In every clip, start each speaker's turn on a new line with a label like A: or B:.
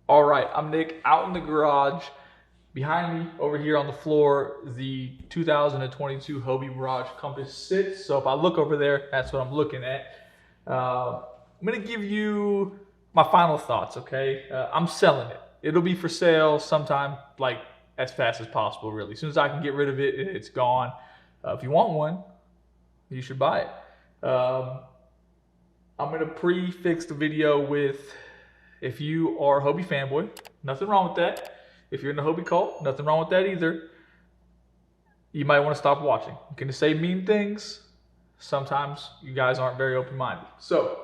A: All right, I'm Nick out in the garage. Behind me over here on the floor, the 2022 Hobie Mirage Compass sits. So if I look over there, that's what I'm looking at. I'm gonna give you my final thoughts, okay? I'm selling it. It'll be for sale sometime, like as fast as possible, really. As soon as I can get rid of it, it's gone. If you want one, you should buy it. I'm gonna prefix the video with, if you are a Hobie fanboy, nothing wrong with that. If you're in the Hobie cult, nothing wrong with that either. You might want to stop watching. I'm gonna say mean things. Sometimes you guys aren't very open-minded. So,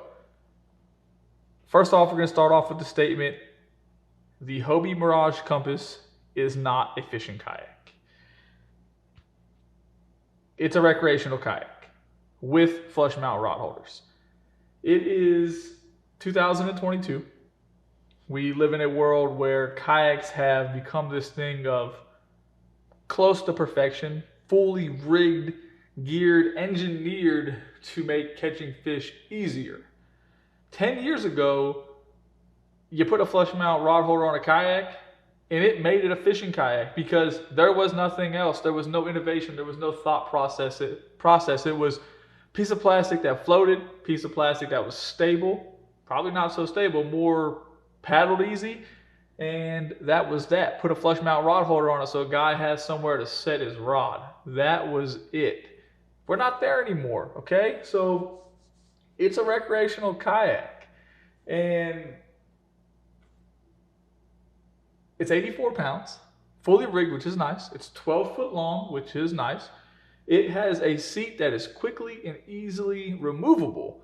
A: first off, we're gonna start off with the statement: the Hobie Mirage Compass is not a fishing kayak. It's a recreational kayak with flush mount rod holders. It is 2022. We live in a world where kayaks have become this thing of close to perfection, fully rigged, geared, engineered to make catching fish easier. 10 years ago, you put a flush mount rod holder on a kayak and it made it a fishing kayak because there was nothing else. There was no innovation. There was no thought process. It was piece of plastic that floated, piece of plastic that was stable, probably not so stable, more paddled easy, and that was that. Put a flush mount rod holder on it so a guy has somewhere to set his rod. That was it. We're not there anymore, okay? So it's a recreational kayak, and it's 84 pounds, fully rigged, which is nice. It's 12 foot long, which is nice. It has a seat that is quickly and easily removable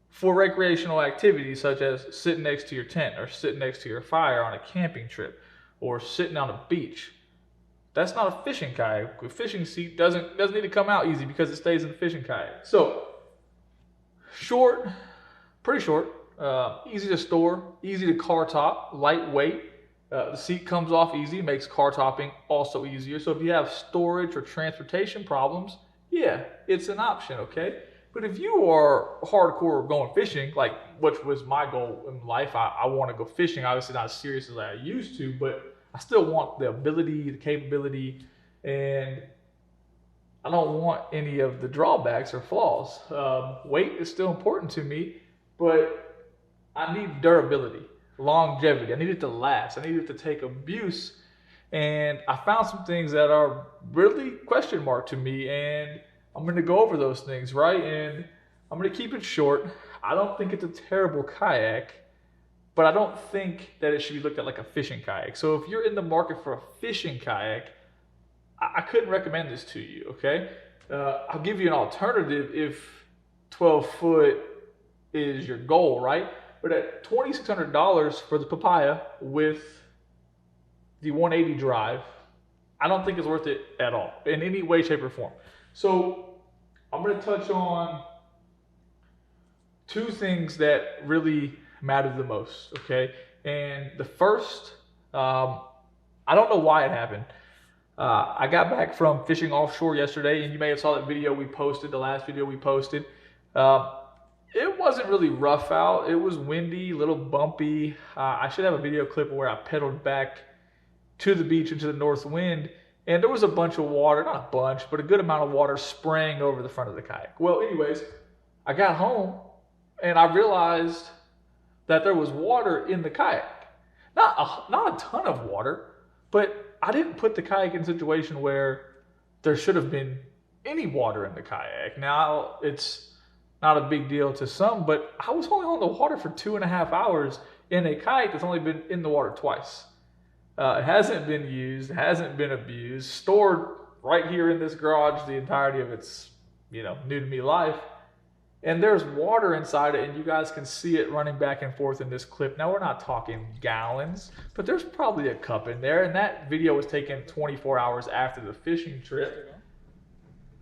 A: for recreational activities such as sitting next to your tent or sitting next to your fire on a camping trip or sitting on a beach. That's not a fishing kayak. A fishing seat doesn't need to come out easy because it stays in the fishing kayak. So short, pretty short, easy to store, easy to car top, lightweight. The seat comes off easy, makes car topping also easier. So if you have storage or transportation problems, yeah, it's an option, okay? But if you are hardcore going fishing, like which was my goal in life, I want to go fishing, obviously not as serious as I used to, but I still want the ability, the capability, and I don't want any of the drawbacks or flaws. Weight is still important to me, but I need durability, longevity. I need it to last. I need it to take abuse. And I found some things that are really question mark to me, and I'm going to go over those things, right? And I'm going to keep it short. I don't think it's a terrible kayak, but I don't think that it should be looked at like a fishing kayak. So if you're in the market for a fishing kayak, I couldn't recommend this to you, okay? I'll give you an alternative if 12 foot is your goal, right? But at $2,600 for the Papaya with the 180 drive, I don't think it's worth it at all in any way, shape, or form. So I'm going to touch on two things that really matter the most, okay? And the first, I don't know why it happened. I got back from fishing offshore yesterday, and you may have saw that video we posted, the last video we posted. It wasn't really rough out. It was windy, a little bumpy. I should have a video clip where I pedaled back to the beach into the north wind, and there was a bunch of water, not a bunch, but a good amount of water spraying over the front of the kayak. Well, anyways, I got home, and I realized that there was water in the kayak. Not a ton of water, but I didn't put the kayak in a situation where there should have been any water in the kayak. Now, it's not a big deal to some, but I was only on the water for 2.5 hours in a kayak that's only been in the water twice. It hasn't been used, hasn't been abused, stored right here in this garage the entirety of its, new to me life. And there's water inside it, and you guys can see it running back and forth in this clip. Now, we're not talking gallons, but there's probably a cup in there, and that video was taken 24 hours after the fishing trip.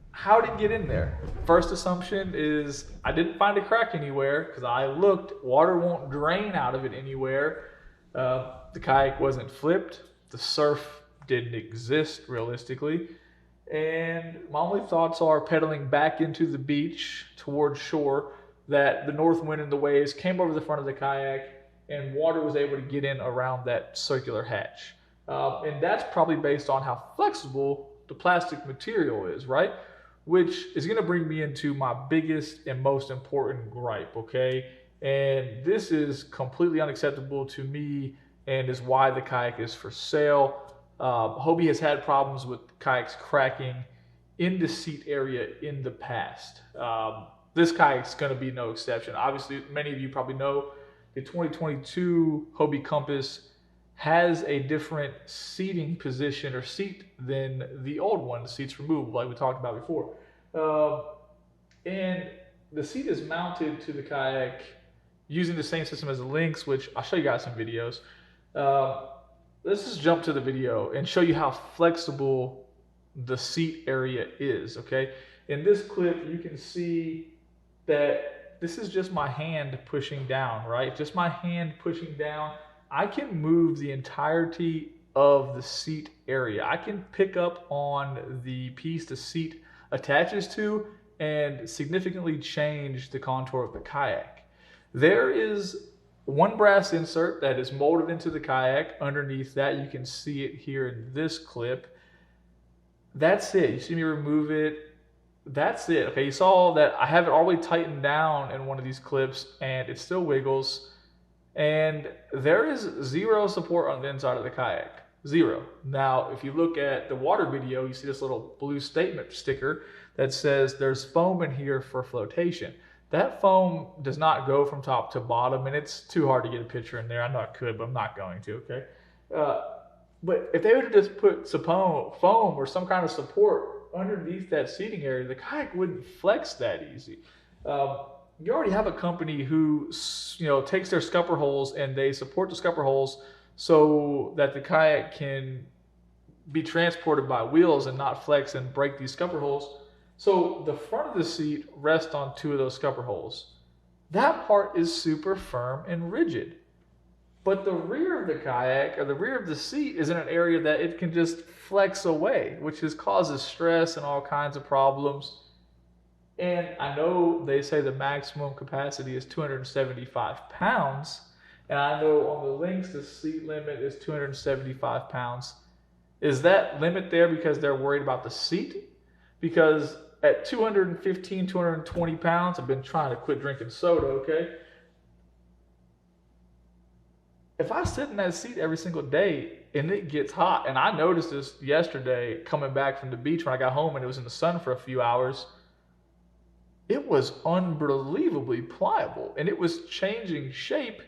A: How did it get in there? First assumption is I didn't find a crack anywhere because I looked. Water won't drain out of it anywhere. The kayak wasn't flipped. The surf didn't exist realistically. And my only thoughts are pedaling back into the beach towards shore that the north wind and the waves came over the front of the kayak and water was able to get in around that circular hatch. And that's probably based on how flexible the plastic material is, right? Which is going to bring me into my biggest and most important gripe, okay? And this is completely unacceptable to me and is why the kayak is for sale. Hobie has had problems with kayaks cracking in the seat area in the past. This kayak is going to be no exception. Obviously, many of you probably know the 2022 Hobie Compass has a different seating position or seat than the old one. The seat's removable, like we talked about before. And the seat is mounted to the kayak using the same system as the Lynx, which I'll show you guys some videos. Let's just jump to the video and show you how flexible the seat area is, okay? In this clip, you can see that this is just my hand pushing down, right? Just my hand pushing down. I can move the entirety of the seat area. I can pick up on the piece the seat attaches to and significantly change the contour of the kayak. There is one brass insert that is molded into the kayak. Underneath that, you can see it here in this clip. That's it. You see me remove it. That's it. Okay, you saw that I have it all the way tightened down in one of these clips and it still wiggles. And there is zero support on the inside of the kayak. Zero. Now, if you look at the water video, you see this little blue statement sticker that says there's foam in here for flotation. That foam does not go from top to bottom, and it's too hard to get a picture in there. I know I could, but I'm not going to, okay? But if they would have just put some foam or some kind of support underneath that seating area, the kayak wouldn't flex that easy. You already have a company who, takes their scupper holes and they support the scupper holes so that the kayak can be transported by wheels and not flex and break these scupper holes. So the front of the seat rests on two of those scupper holes. That part is super firm and rigid. But the rear of the kayak, or the rear of the seat, is in an area that it can just flex away, which causes stress and all kinds of problems. And I know they say the maximum capacity is 275 pounds. And I know on the Lynx, the seat limit is 275 pounds. Is that limit there because they're worried about the seat? Because at 215, 220 pounds, I've been trying to quit drinking soda, okay? If I sit in that seat every single day and it gets hot, and I noticed this yesterday coming back from the beach when I got home and it was in the sun for a few hours, it was unbelievably pliable and it was changing shape.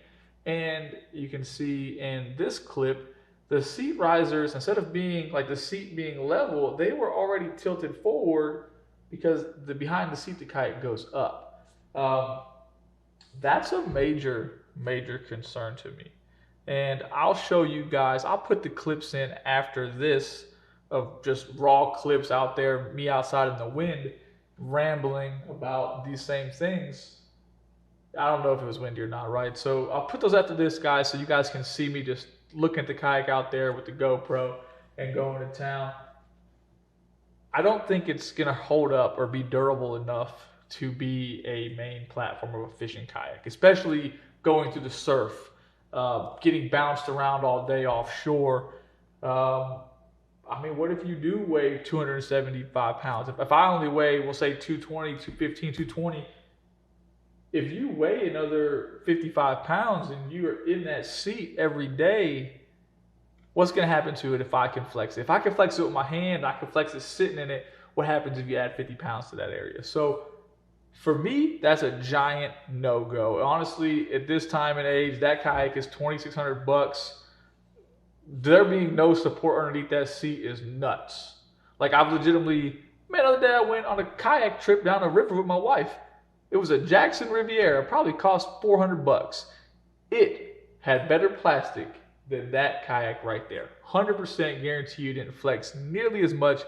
A: And you can see in this clip, the seat risers, instead of being like the seat being level, they were already tilted forward because the behind the seat, the kayak goes up. That's a major, major concern to me. And I'll show you guys, I'll put the clips in after this of just raw clips out there, me outside in the wind, rambling about these same things. I don't know if it was windy or not, right? So I'll put those after this, guys, so you guys can see me just looking at the kayak out there with the GoPro and going to town. I don't think it's going to hold up or be durable enough to be a main platform of a fishing kayak, especially going through the surf, getting bounced around all day offshore. I mean, what if you do weigh 275 pounds? If I only weigh, we'll say 220, 215, 220, if you weigh another 55 pounds and you're in that seat every day, what's going to happen to it if I can flex it? If I can flex it with my hand, I can flex it sitting in it. What happens if you add 50 pounds to that area? So for me, that's a giant no-go. Honestly, at this time and age, that kayak is $2,600. There being no support underneath that seat is nuts. Like, I've legitimately, the other day I went on a kayak trip down the river with my wife. It was a Jackson Riviera. It probably cost $400. It had better plastic than that kayak right there. 100% guarantee you didn't flex nearly as much,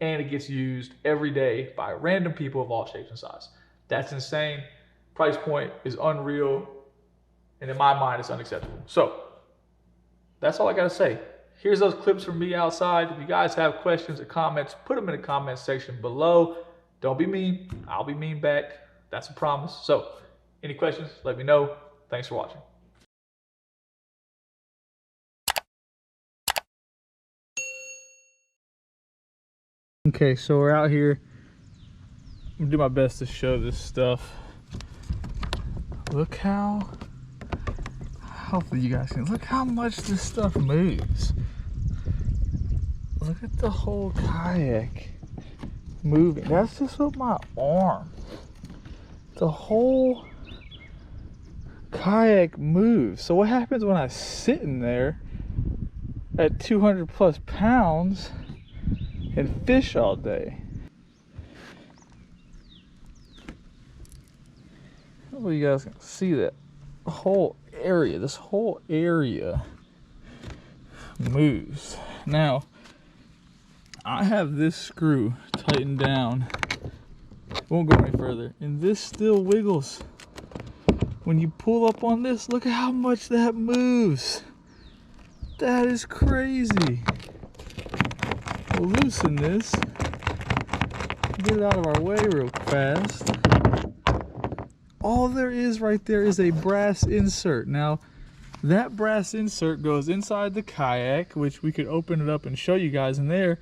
A: and it gets used every day by random people of all shapes and sizes. That's insane. Price point is unreal, and in my mind, it's unacceptable. So that's all I gotta say. Here's those clips from me outside. If you guys have questions or comments, put them in the comment section below. Don't be mean. I'll be mean back. That's a promise. So any questions, let me know. Thanks for watching. Okay, so we're out here. I'm gonna do my best to show this stuff. Look how, hopefully you guys can, look how much this stuff moves. Look at the whole kayak moving. That's just with my arm. The whole kayak moves. So what happens when I sit in there at 200 plus pounds and fish all day? Hopefully you guys can see that whole area. This whole area moves. Now, I have this screw tightened down. Won't go any further. And this still wiggles. When you pull up on this, look at how much that moves. That is crazy. We'll loosen this. Get it out of our way real fast. All there is right there is a brass insert. Now, that brass insert goes inside the kayak, which we could open it up and show you guys in there.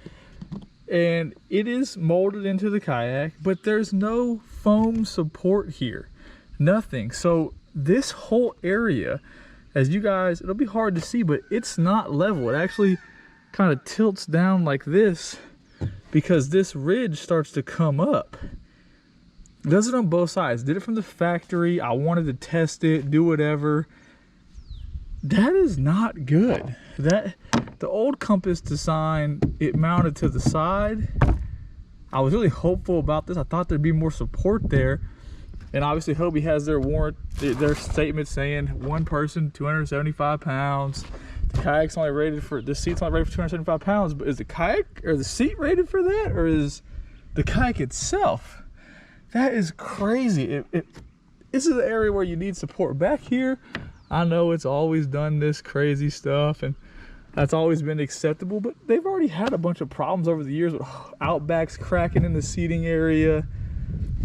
A: And it is molded into the kayak, but there's no foam support here. Nothing. So this whole area, as you guys, it'll be hard to see, but it's not level. It actually kind of tilts down like this because this ridge starts to come up. It does it on both sides. Did it from the factory. I wanted to test it, do whatever. That is not good. That the old Compass design, it mounted to the side. I was really hopeful about this. I thought there'd be more support there. And obviously Hobie has their warrant, their statement saying one person, 275 pounds. The kayak's only rated for, this seat's only rated for 275 pounds, but is the kayak or the seat rated for that? Or is the kayak itself? That is crazy. This is the area where you need support. Back here, I know it's always done this crazy stuff and that's always been acceptable, but they've already had a bunch of problems over the years with outbacks cracking in the seating area.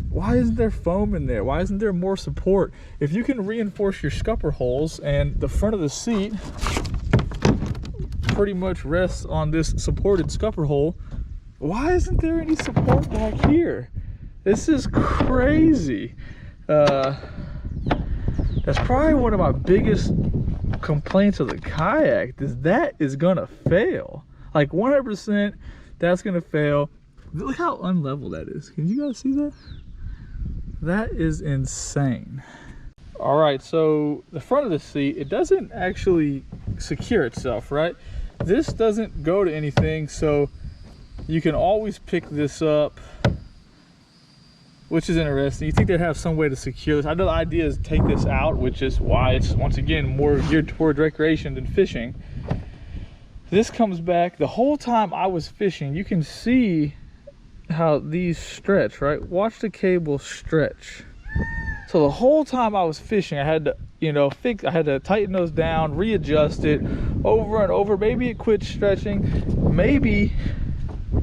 A: Why isn't there foam in there? Why isn't there more support? If you can reinforce your scupper holes and the front of the seat pretty much rests on this supported scupper hole, why isn't there any support back here? This is crazy. That's probably one of my biggest complaints of the kayak, that is gonna fail. Like 100%, that's gonna fail. Look how unlevel that is. Can you guys see that? That is insane. All right, so the front of the seat, it doesn't actually secure itself, right? This doesn't go to anything, so you can always pick this up, which is interesting. You think they'd have some way to secure this. I know the idea is to take this out, which is why it's, once again, more geared toward recreation than fishing. This comes back. The whole time I was fishing, you can see how these stretch, right? Watch the cable stretch. So the whole time I was fishing, I had to, I had to tighten those down, readjust it over and over. Maybe it quit stretching. Maybe,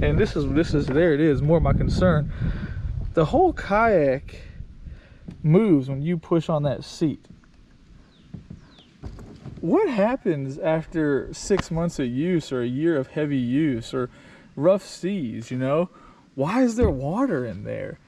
A: and this is there it is, more my concern. The whole kayak moves when you push on that seat. What happens after 6 months of use or a year of heavy use or rough seas, Why is there water in there?